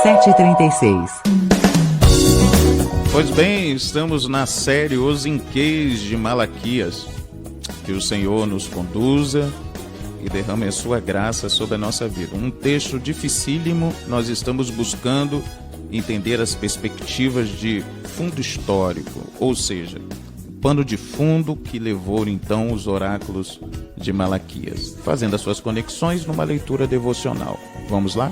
7h36. Pois bem, estamos na série Os Inquês de Malaquias. Que o Senhor nos conduza e derrame a sua graça sobre a nossa vida. Um texto dificílimo, nós estamos buscando entender as perspectivas de fundo histórico, ou seja, o pano de fundo que levou então os oráculos de Malaquias, fazendo as suas conexões numa leitura devocional. Vamos lá?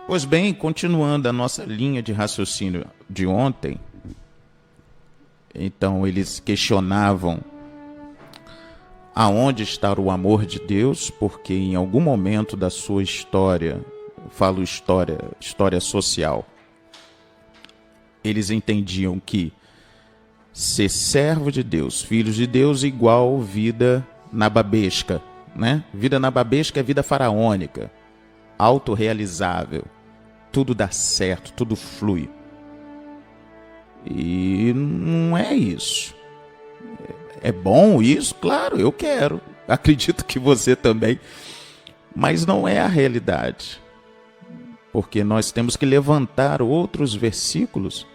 Pois bem, continuando a nossa linha de raciocínio de ontem, então eles questionavam aonde está o amor de Deus, porque em algum momento da sua história, falo história social, eles entendiam que ser servo de Deus, filhos de Deus, igual vida nababesca, né? Vida nababesca é vida faraônica, autorrealizável, tudo dá certo, tudo flui. E não é isso. É bom isso? Claro, eu quero. Acredito que você também. Mas não é a realidade. Porque nós temos que levantar outros versículos,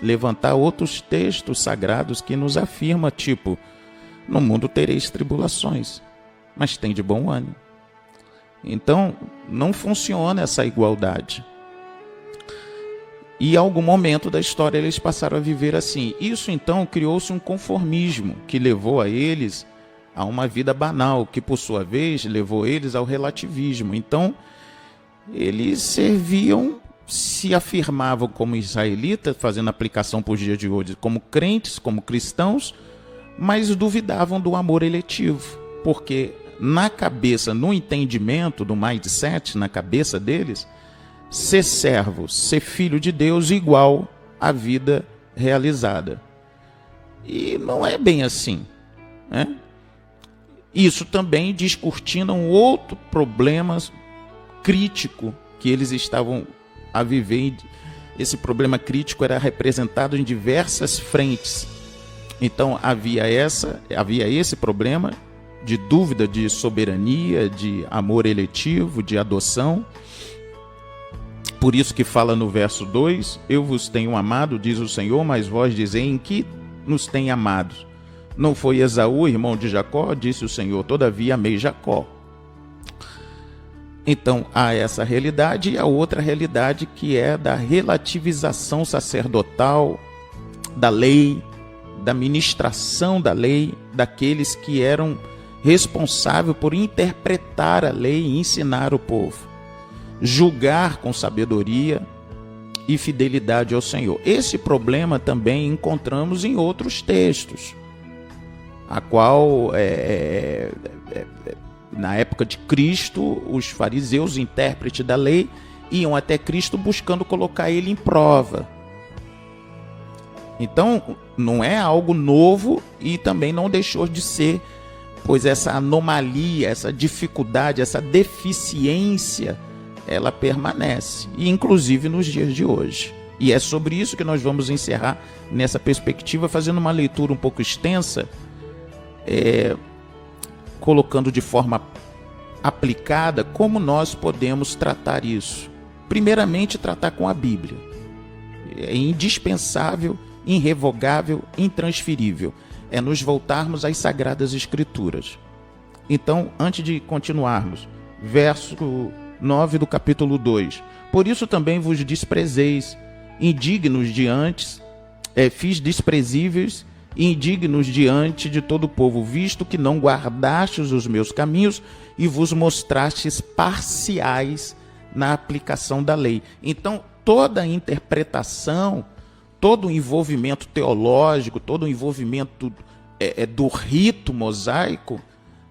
levantar outros textos sagrados que nos afirma, tipo, no mundo tereis tribulações, mas tem de bom ânimo. Então, não funciona essa igualdade. E em algum momento da história eles passaram a viver assim. Isso então criou-se um conformismo que levou a eles a uma vida banal, que por sua vez levou eles ao relativismo. Então eles serviam, se afirmavam como israelitas, fazendo aplicação para os dias de hoje, como crentes, como cristãos, mas duvidavam do amor eletivo, porque na cabeça, no entendimento do mindset, na cabeça deles, ser servo, ser filho de Deus igual a vida realizada. E não é bem assim, né? Isso também descortina um outro problema crítico que eles estavam a viver. Esse problema crítico era representado em diversas frentes. Então havia esse problema de dúvida de soberania, de amor eletivo, de adoção. Por isso que fala no verso 2, eu vos tenho amado, diz o Senhor, mas vós dizem em que nos tem amado. Não foi Esaú, irmão de Jacó, disse o Senhor, todavia amei Jacó. Então há essa realidade e a outra realidade que é da relativização sacerdotal, da lei, da ministração da lei, daqueles que eram responsáveis por interpretar a lei e ensinar o povo. Julgar com sabedoria e fidelidade ao Senhor. Esse problema também encontramos em outros textos, a qual, na época de Cristo, os fariseus, intérpretes da lei, iam até Cristo buscando colocar ele em prova. Então, não é algo novo e também não deixou de ser, pois essa anomalia, essa dificuldade, essa deficiência, ela permanece, e inclusive nos dias de hoje. E é sobre isso que nós vamos encerrar nessa perspectiva, fazendo uma leitura um pouco extensa, colocando de forma aplicada como nós podemos tratar isso. Primeiramente, tratar com a Bíblia. É indispensável, irrevogável, intransferível. É nos voltarmos às Sagradas Escrituras. Então, antes de continuarmos, verso 9 do capítulo 2. Por isso também vos desprezeis, indignos diante, fiz desprezíveis e indignos diante de todo o povo, visto que não guardastes os meus caminhos e vos mostrastes parciais na aplicação da lei. Então, toda a interpretação, todo o envolvimento teológico, todo o envolvimento do rito mosaico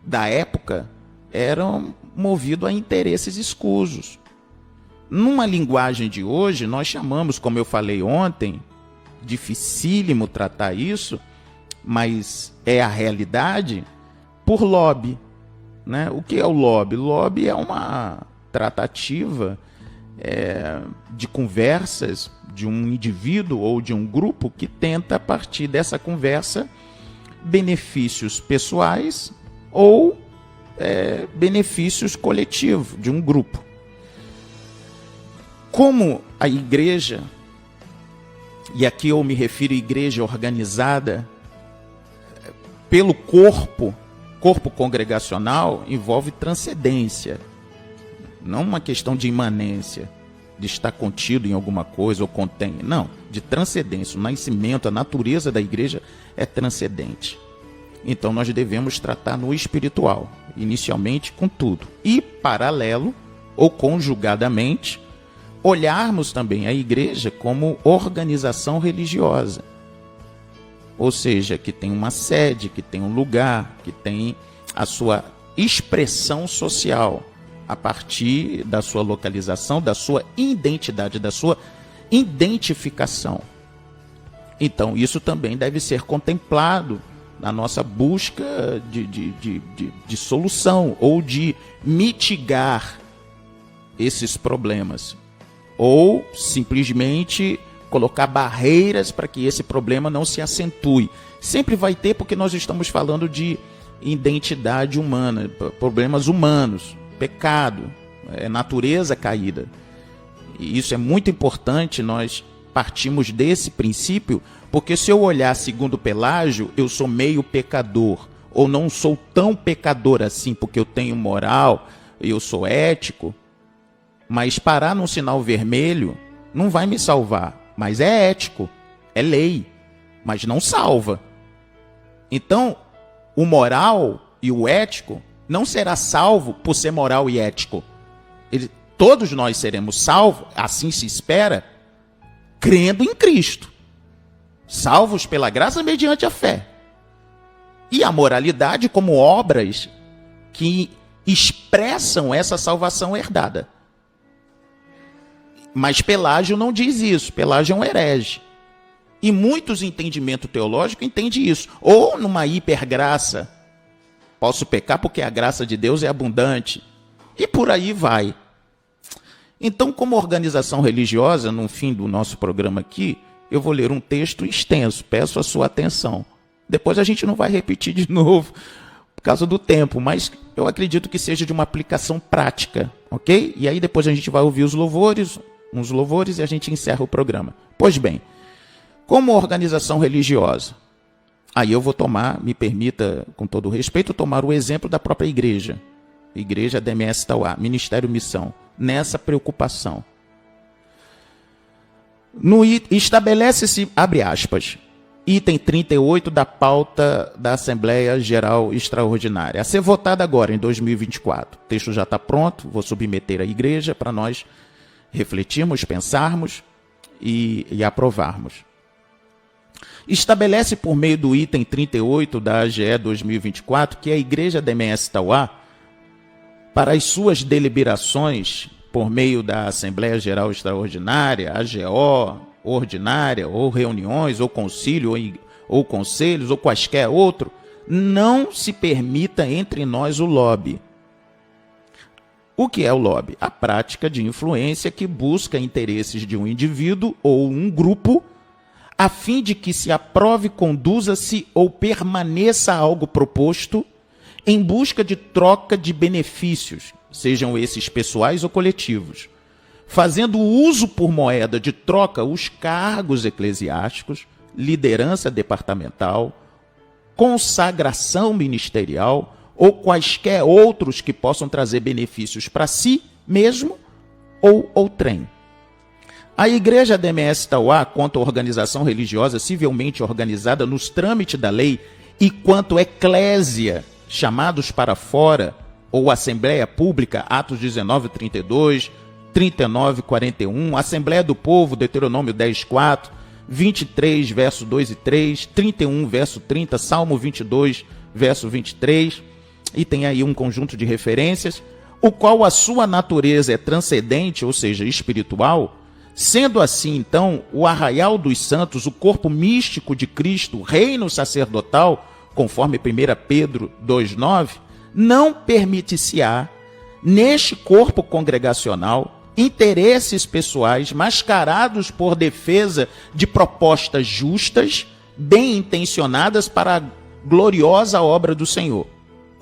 da época eram movido a interesses escusos. Numa linguagem de hoje, nós chamamos, como eu falei ontem, dificílimo tratar isso, mas é a realidade, por lobby, né? O que é o lobby? Lobby é uma tratativa de conversas de um indivíduo ou de um grupo que tenta, a partir dessa conversa, benefícios pessoais ou benefícios coletivos de um grupo. Como a igreja, e aqui eu me refiro à igreja organizada pelo corpo congregacional, envolve transcendência, não uma questão de imanência, de estar contido em alguma coisa ou contém, não, de transcendência. O nascimento, a natureza da igreja é transcendente. Então nós devemos tratar no espiritual, inicialmente com tudo, e paralelo ou conjugadamente, olharmos também a igreja como organização religiosa. Ou seja, que tem uma sede, que tem um lugar, que tem a sua expressão social, a partir da sua localização, da sua identidade, da sua identificação. Então, isso também deve ser contemplado na nossa busca de solução ou de mitigar esses problemas. Ou simplesmente colocar barreiras para que esse problema não se acentue. Sempre vai ter, porque nós estamos falando de identidade humana, problemas humanos, pecado, natureza caída. E isso é muito importante, nós partimos desse princípio, porque se eu olhar segundo Pelágio, eu sou meio pecador, ou não sou tão pecador assim, porque eu tenho moral, eu sou ético, mas parar num sinal vermelho não vai me salvar. Mas é ético, é lei, mas não salva. Então, o moral e o ético não será salvo por ser moral e ético. Todos nós seremos salvos, assim se espera, crendo em Cristo. Salvos pela graça mediante a fé. E a moralidade como obras que expressam essa salvação herdada. Mas Pelágio não diz isso. Pelágio é um herege. E muitos entendimentos teológicos entendem isso. Ou numa hipergraça. Posso pecar porque a graça de Deus é abundante. E por aí vai. Então, como organização religiosa, no fim do nosso programa aqui, eu vou ler um texto extenso. Peço a sua atenção. Depois a gente não vai repetir de novo, por causa do tempo. Mas eu acredito que seja de uma aplicação prática. Ok? E aí depois a gente vai ouvir uns louvores e a gente encerra o programa. Pois bem, como organização religiosa, aí eu vou tomar, me permita, com todo o respeito, tomar o exemplo da própria igreja. Igreja DMS Tauá, Ministério Missão, nessa preocupação. Estabelece-se, abre aspas, item 38 da pauta da Assembleia Geral Extraordinária, a ser votada agora em 2024. O texto já está pronto, vou submeter à igreja para nós refletirmos, pensarmos e aprovarmos. Estabelece por meio do item 38 da AGE 2024 que a Igreja DMS Tauá, para as suas deliberações por meio da Assembleia Geral Extraordinária, AGO, ordinária, ou reuniões, ou concílio, ou conselhos, ou quaisquer outro, não se permita entre nós o lobby. O que é o lobby? A prática de influência que busca interesses de um indivíduo ou um grupo a fim de que se aprove, conduza-se ou permaneça algo proposto em busca de troca de benefícios, sejam esses pessoais ou coletivos, fazendo uso por moeda de troca os cargos eclesiásticos, liderança departamental, consagração ministerial, ou quaisquer outros que possam trazer benefícios para si mesmo ou outrem. A Igreja DMS Tauá, quanto organização religiosa civilmente organizada nos trâmites da lei e quanto eclésia, chamados para fora, ou Assembleia Pública, Atos 19, 32, 39, 41, Assembleia do Povo, Deuteronômio 10, 4, 23, verso 2 e 3, 31, verso 30, Salmo 22, verso 23, e tem aí um conjunto de referências, o qual a sua natureza é transcendente, ou seja, espiritual. Sendo assim, então, o arraial dos santos, o corpo místico de Cristo, reino sacerdotal, conforme 1 Pedro 2,9, não permite-se-á, neste corpo congregacional, interesses pessoais mascarados por defesa de propostas justas, bem intencionadas para a gloriosa obra do Senhor.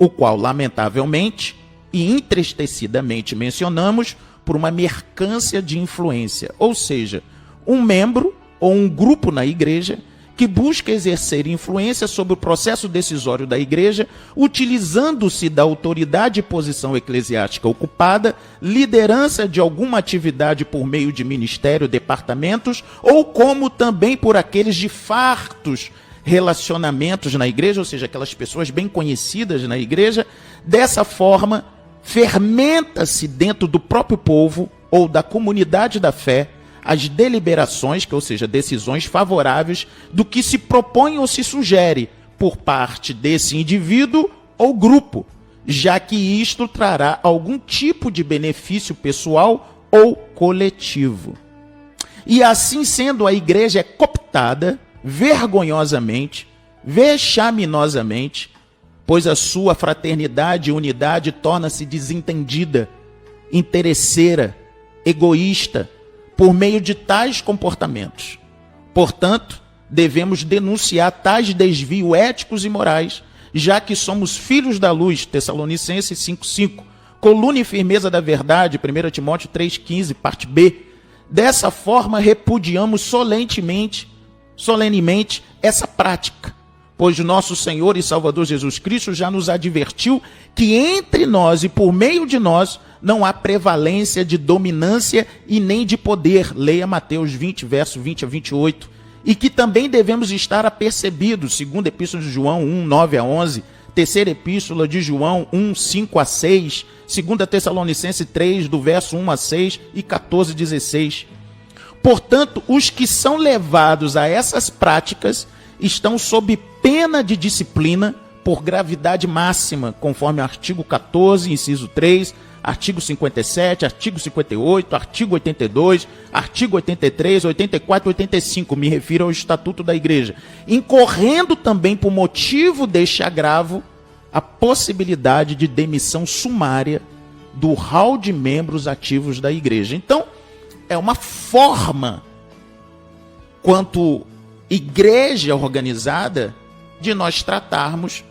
o qual, lamentavelmente e entristecidamente mencionamos, por uma mercância de influência, ou seja, um membro ou um grupo na igreja que busca exercer influência sobre o processo decisório da igreja, utilizando-se da autoridade e posição eclesiástica ocupada, liderança de alguma atividade por meio de ministério, departamentos, ou como também por aqueles de fartos relacionamentos na igreja, ou seja, aquelas pessoas bem conhecidas na igreja. Dessa forma, fermenta-se dentro do próprio povo ou da comunidade da fé as deliberações, ou seja, decisões favoráveis do que se propõe ou se sugere por parte desse indivíduo ou grupo, já que isto trará algum tipo de benefício pessoal ou coletivo. E assim sendo, a igreja é cooptada vergonhosamente, vexaminosamente, pois a sua fraternidade e unidade torna-se desentendida, interesseira, egoísta, por meio de tais comportamentos. Portanto, devemos denunciar tais desvios éticos e morais, já que somos filhos da luz, Tessalonicenses 5,5, coluna e firmeza da verdade, 1 Timóteo 3,15, parte B. Dessa forma, repudiamos solenemente essa prática, pois nosso Senhor e Salvador Jesus Cristo já nos advertiu que entre nós e por meio de nós não há prevalência de dominância e nem de poder. Leia Mateus 20, verso 20 a 28. E que também devemos estar apercebidos, segunda epístola de João 1, 9 a 11, terceira epístola de João 1, 5 a 6, segunda Tessalonicenses 3, do verso 1 a 6 e 14, 16. Portanto, os que são levados a essas práticas estão sob pena de disciplina por gravidade máxima, conforme o artigo 14, inciso 3, artigo 57, artigo 58, artigo 82, artigo 83, 84 e 85, me refiro ao Estatuto da Igreja, incorrendo também por motivo deste agravo a possibilidade de demissão sumária do hall de membros ativos da Igreja. Então, é uma forma, quanto igreja organizada, de nós tratarmos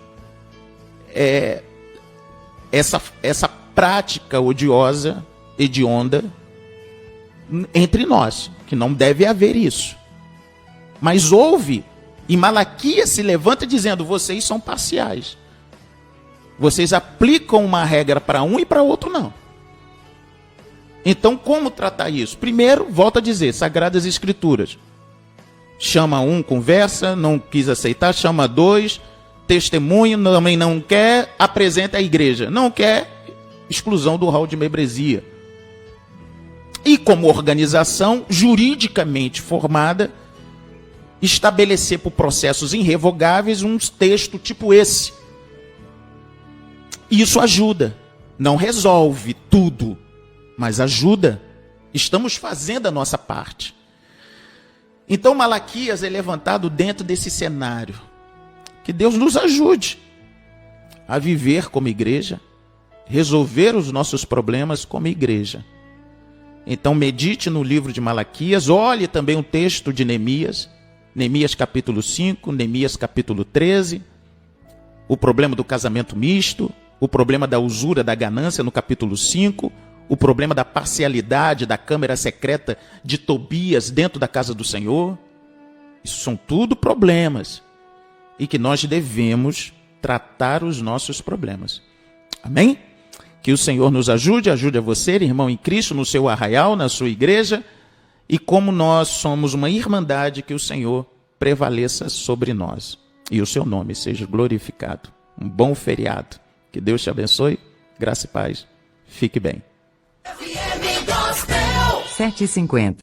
essa prática odiosa, hedionda, entre nós, que não deve haver isso. Mas houve, e Malaquias se levanta dizendo: vocês são parciais. Vocês aplicam uma regra para um e para outro não. Então, como tratar isso? Primeiro, volto a dizer, Sagradas Escrituras. Chama um, conversa, não quis aceitar, chama dois, testemunho, também não quer, apresenta a igreja. Não quer, exclusão do hall de membresia. E como organização juridicamente formada, estabelecer por processos irrevogáveis um texto tipo esse. Isso ajuda, não resolve tudo, mas ajuda. Estamos fazendo a nossa parte. Então Malaquias é levantado dentro desse cenário. Que Deus nos ajude a viver como igreja, resolver os nossos problemas como igreja. Então medite no livro de Malaquias, olhe também o texto de Neemias, Neemias capítulo 5, Neemias capítulo 13, o problema do casamento misto, o problema da usura, da ganância no capítulo 5, o problema da parcialidade da câmara secreta de Tobias dentro da casa do Senhor. Isso são tudo problemas e que nós devemos tratar os nossos problemas. Amém? Que o Senhor nos ajude a você, irmão em Cristo, no seu arraial, na sua igreja, e como nós somos uma irmandade, que o Senhor prevaleça sobre nós e o seu nome seja glorificado. Um bom feriado. Que Deus te abençoe. Graça e paz. Fique bem. 7h50.